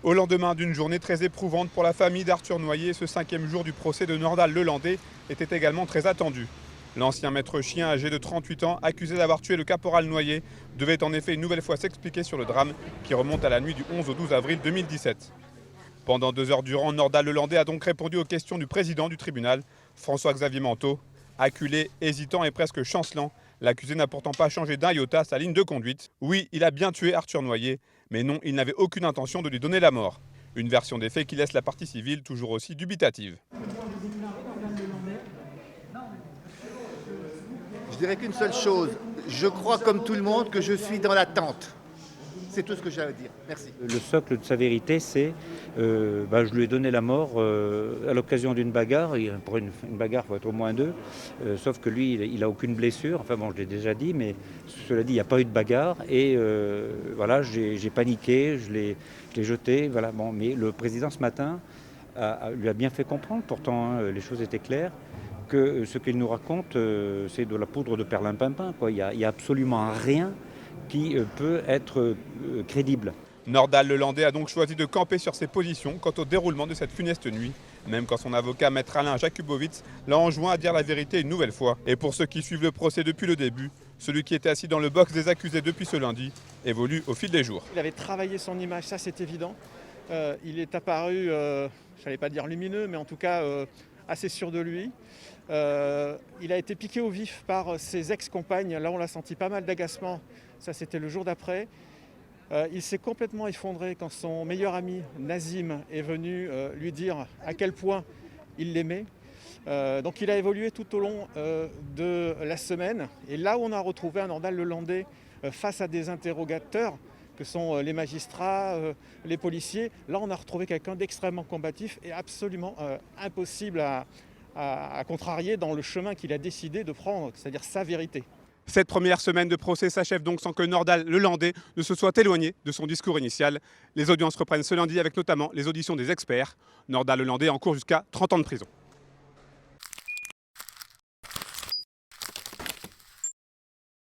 Au lendemain d'une journée très éprouvante pour la famille d'Arthur Noyer, ce 5e jour du procès de Nordal Lelandais était également très attendu. L'ancien maître chien âgé de 38 ans, accusé d'avoir tué le caporal Noyer, devait en effet une nouvelle fois s'expliquer sur le drame qui remonte à la nuit du 11 au 12 avril 2017. Pendant 2 heures durant, Nordal Lelandais a donc répondu aux questions du président du tribunal, François-Xavier Manteau. Acculé, hésitant et presque chancelant, l'accusé n'a pourtant pas changé d'un iota sa ligne de conduite. Oui, il a bien tué Arthur Noyer, mais non, il n'avait aucune intention de lui donner la mort. Une version des faits qui laisse la partie civile toujours aussi dubitative. Je dirais qu'une seule chose, je crois comme tout le monde que je suis dans l'attente. C'est tout ce que j'ai à dire. Merci. Le socle de sa vérité, c'est je lui ai donné la mort à l'occasion d'une bagarre. Pour une bagarre, il faut être au moins deux. Sauf que lui, il n'a aucune blessure. Enfin bon, je l'ai déjà dit, mais cela dit, il n'y a pas eu de bagarre. Et voilà, j'ai paniqué, je l'ai jeté. Voilà, bon, mais le président, ce matin, lui a bien fait comprendre, pourtant hein, les choses étaient claires, que ce qu'il nous raconte, c'est de la poudre de perlimpinpin, quoi. Il y a absolument rien qui peut être crédible. Nordal Lelandais a donc choisi de camper sur ses positions quant au déroulement de cette funeste nuit, même quand son avocat, maître Alain Jakubowicz, l'a enjoint à dire la vérité une nouvelle fois. Et pour ceux qui suivent le procès depuis le début, celui qui était assis dans le box des accusés depuis ce lundi évolue au fil des jours. Il avait travaillé son image, ça c'est évident. Il est apparu, je n'allais pas dire lumineux, mais en tout cas assez sûr de lui. Il a été piqué au vif par ses ex-compagnes. Là, on l'a senti pas mal d'agacement. Ça, c'était le jour d'après. Il s'est complètement effondré quand son meilleur ami, Nazim, est venu lui dire à quel point il l'aimait. Donc il a évolué tout au long de la semaine. Et là où on a retrouvé un Nordal Lelandais face à des interrogateurs, que sont les magistrats, les policiers, là on a retrouvé quelqu'un d'extrêmement combatif et absolument impossible à contrarier dans le chemin qu'il a décidé de prendre, c'est-à-dire sa vérité. Cette première semaine de procès s'achève donc sans que Nordal Lelandais ne se soit éloigné de son discours initial. Les audiences reprennent ce lundi avec notamment les auditions des experts. Nordal Lelandais encourt jusqu'à 30 ans de prison.